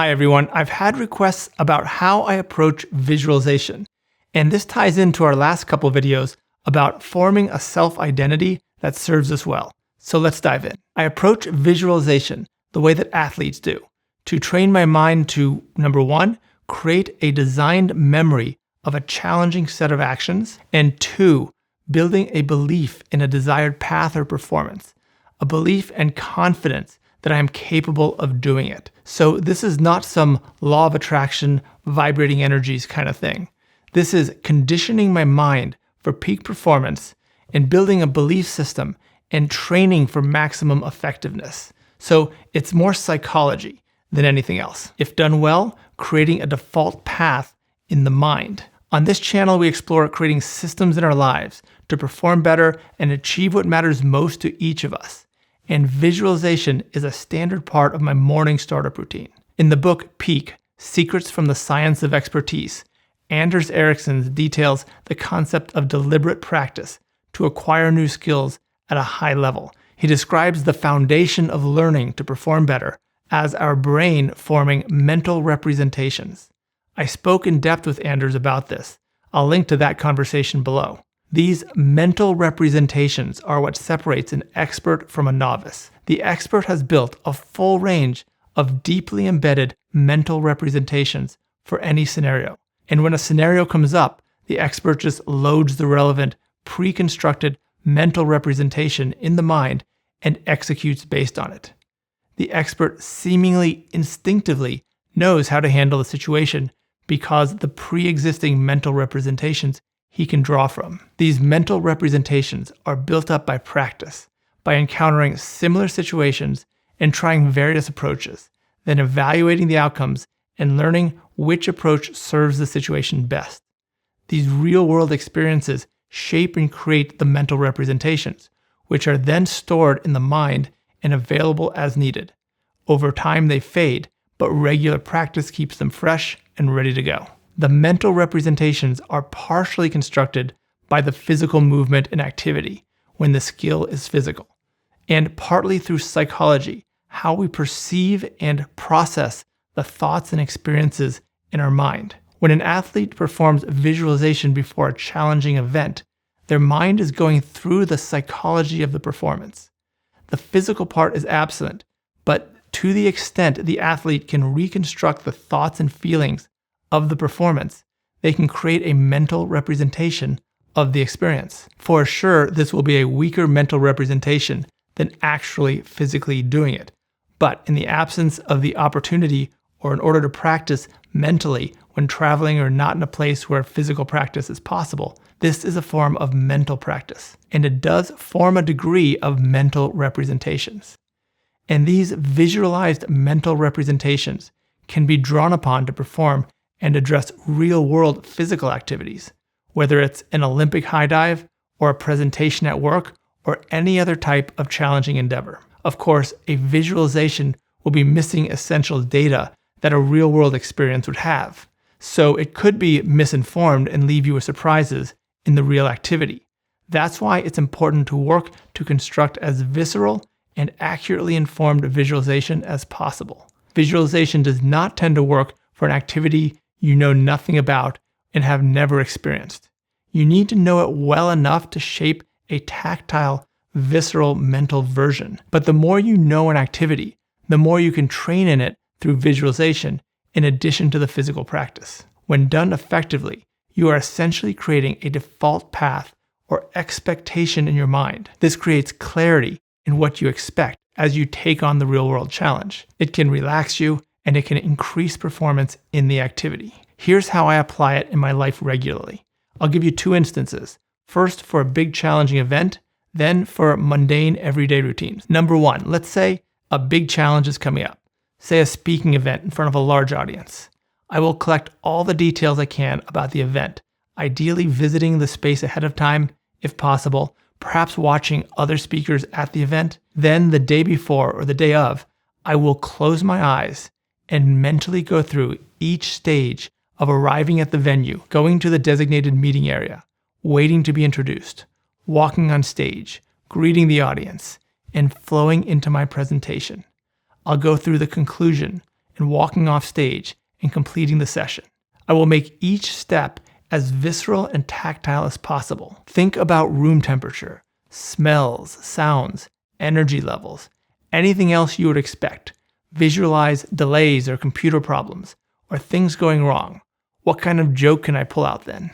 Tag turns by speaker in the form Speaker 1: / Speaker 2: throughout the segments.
Speaker 1: Hi everyone, I've had requests about how I approach visualization, and this ties into our last couple videos about forming a self-identity that serves us well. So let's dive in. I approach visualization the way that athletes do, to train my mind to, number one, create a designed memory of a challenging set of actions, and two, building a belief in a desired path or performance, a belief and confidence that I am capable of doing it. So this is not some law of attraction, vibrating energies kind of thing. This is conditioning my mind for peak performance and building a belief system and training for maximum effectiveness. So it's more psychology than anything else. If done well, creating a default path in the mind. On this channel, we explore creating systems in our lives to perform better and achieve what matters most to each of us. And visualization is a standard part of my morning startup routine. In the book Peak, Secrets from the Science of Expertise, Anders Ericsson details the concept of deliberate practice to acquire new skills at a high level. He describes the foundation of learning to perform better as our brain forming mental representations. I spoke in depth with Anders about this. I'll link to that conversation below. These mental representations are what separates an expert from a novice. The expert has built a full range of deeply embedded mental representations for any scenario. And when a scenario comes up, the expert just loads the relevant pre-constructed mental representation in the mind and executes based on it. The expert seemingly instinctively knows how to handle the situation because the pre-existing mental representations he can draw from. These mental representations are built up by practice, by encountering similar situations and trying various approaches, then evaluating the outcomes and learning which approach serves the situation best. These real-world experiences shape and create the mental representations, which are then stored in the mind and available as needed. Over time they fade, but regular practice keeps them fresh and ready to go. The mental representations are partially constructed by the physical movement and activity when the skill is physical, and partly through psychology, how we perceive and process the thoughts and experiences in our mind. When an athlete performs visualization before a challenging event, their mind is going through the psychology of the performance. The physical part is absent, but to the extent the athlete can reconstruct the thoughts and feelings of the performance, they can create a mental representation of the experience. For sure, this will be a weaker mental representation than actually physically doing it. But in the absence of the opportunity or in order to practice mentally when traveling or not in a place where physical practice is possible, this is a form of mental practice. And it does form a degree of mental representations. And these visualized mental representations can be drawn upon to perform and address real-world physical activities, whether it's an Olympic high dive or a presentation at work or any other type of challenging endeavor. Of course, a visualization will be missing essential data that a real-world experience would have, so it could be misinformed and leave you with surprises in the real activity. That's why it's important to work to construct as visceral and accurately informed visualization as possible. Visualization does not tend to work for an activity you know nothing about and have never experienced. You need to know it well enough to shape a tactile, visceral mental version. But the more you know an activity, the more you can train in it through visualization in addition to the physical practice. When done effectively, you are essentially creating a default path or expectation in your mind. This creates clarity in what you expect as you take on the real-world challenge. It can relax you and it can increase performance in the activity. Here's how I apply it in my life regularly. I'll give you two instances. First for a big challenging event, then for mundane everyday routines. Number one, let's say a big challenge is coming up. Say a speaking event in front of a large audience. I will collect all the details I can about the event, ideally visiting the space ahead of time, if possible, perhaps watching other speakers at the event. Then the day before or the day of, I will close my eyes and mentally go through each stage of arriving at the venue, going to the designated meeting area, waiting to be introduced, walking on stage, greeting the audience, and flowing into my presentation. I'll go through the conclusion and walking off stage and completing the session. I will make each step as visceral and tactile as possible. Think about room temperature, smells, sounds, energy levels, anything else you would expect. Visualize delays or computer problems, or things going wrong. What kind of joke can I pull out then?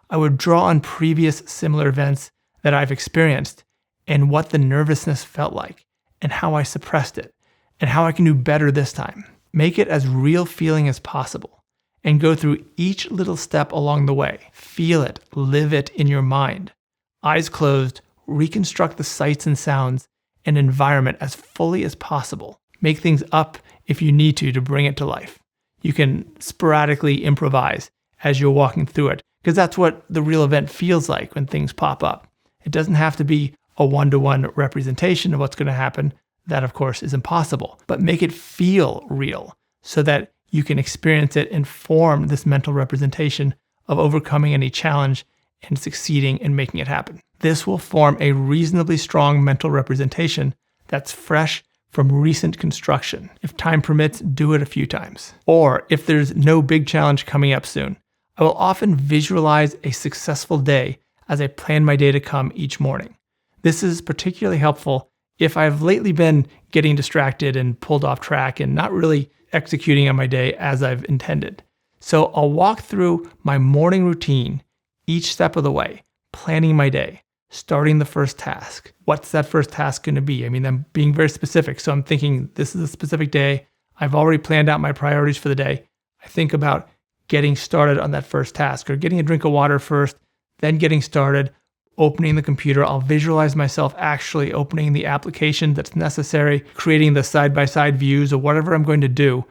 Speaker 1: I would draw on previous similar events that I've experienced and what the nervousness felt like, and how I suppressed it, and how I can do better this time. Make it as real feeling as possible, and go through each little step along the way. Feel it, live it in your mind. Eyes closed, reconstruct the sights and sounds and environment as fully as possible. Make things up if you need to bring it to life. You can sporadically improvise as you're walking through it, because that's what the real event feels like when things pop up. It doesn't have to be a one-to-one representation of what's going to happen. That, of course, is impossible. But make it feel real so that you can experience it and form this mental representation of overcoming any challenge and succeeding in making it happen. This will form a reasonably strong mental representation that's fresh from recent construction. If time permits, do it a few times. Or if there's no big challenge coming up soon, I will often visualize a successful day as I plan my day to come each morning. This is particularly helpful if I've lately been getting distracted and pulled off track and not really executing on my day as I've intended. So I'll walk through my morning routine each step of the way, planning my day, starting the first task. What's that first task going to be? I mean, I'm being very specific. So I'm thinking this is a specific day. I've already planned out my priorities for the day. I think about getting started on that first task, or getting a drink of water first, then getting started, opening the computer. I'll visualize myself actually opening the application that's necessary, creating the side-by-side views of whatever I'm going to do,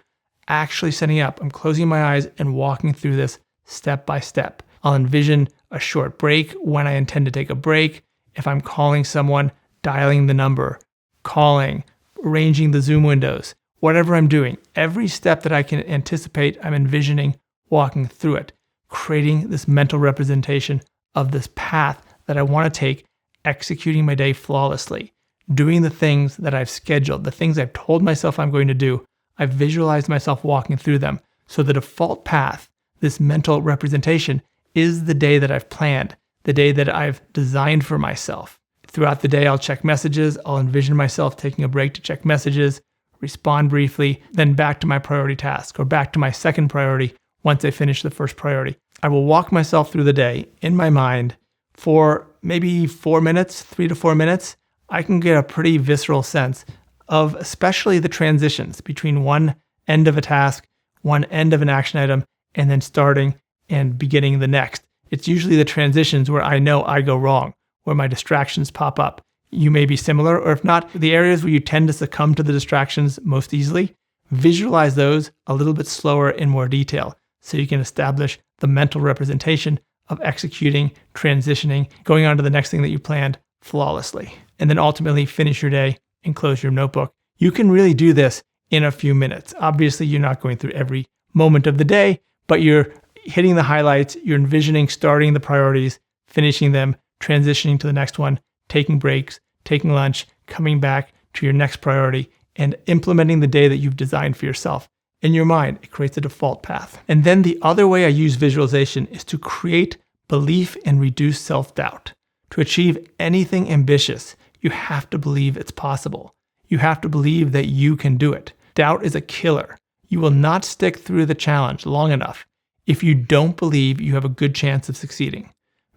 Speaker 1: actually setting up. I'm closing my eyes and walking through this step by step. I'll envision a short break when I intend to take a break. If I'm calling someone, dialing the number, calling, arranging the Zoom windows, whatever I'm doing, every step that I can anticipate, I'm envisioning walking through it, creating this mental representation of this path that I want to take, executing my day flawlessly, doing the things that I've scheduled, the things I've told myself I'm going to do. I've visualized myself walking through them. So the default path, this mental representation, is the day that I've planned, the day that I've designed for myself. Throughout the day, I'll check messages. I'll envision myself taking a break to check messages, respond briefly, then back to my priority task, or back to my second priority once I finish the first priority. I will walk myself through the day in my mind for maybe 4 minutes, 3 to 4 minutes. I can get a pretty visceral sense of especially the transitions between one end of a task, one end of an action item, and then starting and beginning the next. It's usually the transitions where I know I go wrong, where my distractions pop up. You may be similar, or if not, the areas where you tend to succumb to the distractions most easily, visualize those a little bit slower in more detail so you can establish the mental representation of executing, transitioning, going on to the next thing that you planned flawlessly, and then ultimately finish your day and close your notebook. You can really do this in a few minutes. Obviously, you're not going through every moment of the day, but you're hitting the highlights, you're envisioning starting the priorities, finishing them, transitioning to the next one, taking breaks, taking lunch, coming back to your next priority, and implementing the day that you've designed for yourself. In your mind, it creates a default path. And then the other way I use visualization is to create belief and reduce self-doubt. To achieve anything ambitious, you have to believe it's possible. You have to believe that you can do it. Doubt is a killer. You will not stick through the challenge long enough if you don't believe you have a good chance of succeeding.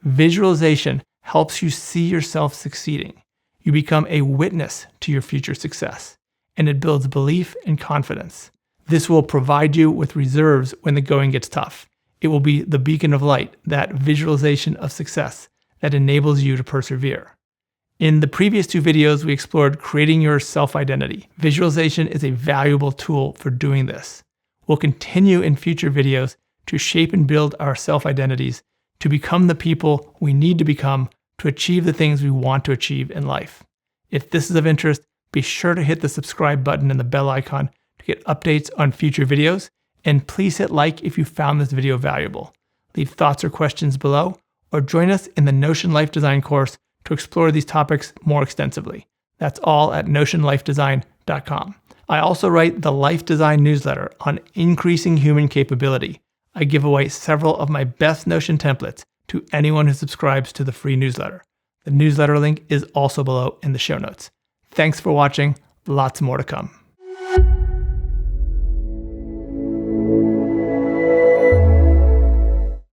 Speaker 1: Visualization helps you see yourself succeeding. You become a witness to your future success, and it builds belief and confidence. This will provide you with reserves when the going gets tough. It will be the beacon of light, that visualization of success that enables you to persevere. In the previous 2 videos, we explored creating your self-identity. Visualization is a valuable tool for doing this. We'll continue in future videos to shape and build our self-identities to become the people we need to become to achieve the things we want to achieve in life. If this is of interest, be sure to hit the subscribe button and the bell icon to get updates on future videos, and please hit like if you found this video valuable. Leave thoughts or questions below, or join us in the Notion Life Design course to explore these topics more extensively. That's all at notionlifedesign.com. I also write the Life Design newsletter on increasing human capability. I give away several of my best Notion templates to anyone who subscribes to the free newsletter. The newsletter link is also below in the show notes. Thanks for watching. Lots more to come.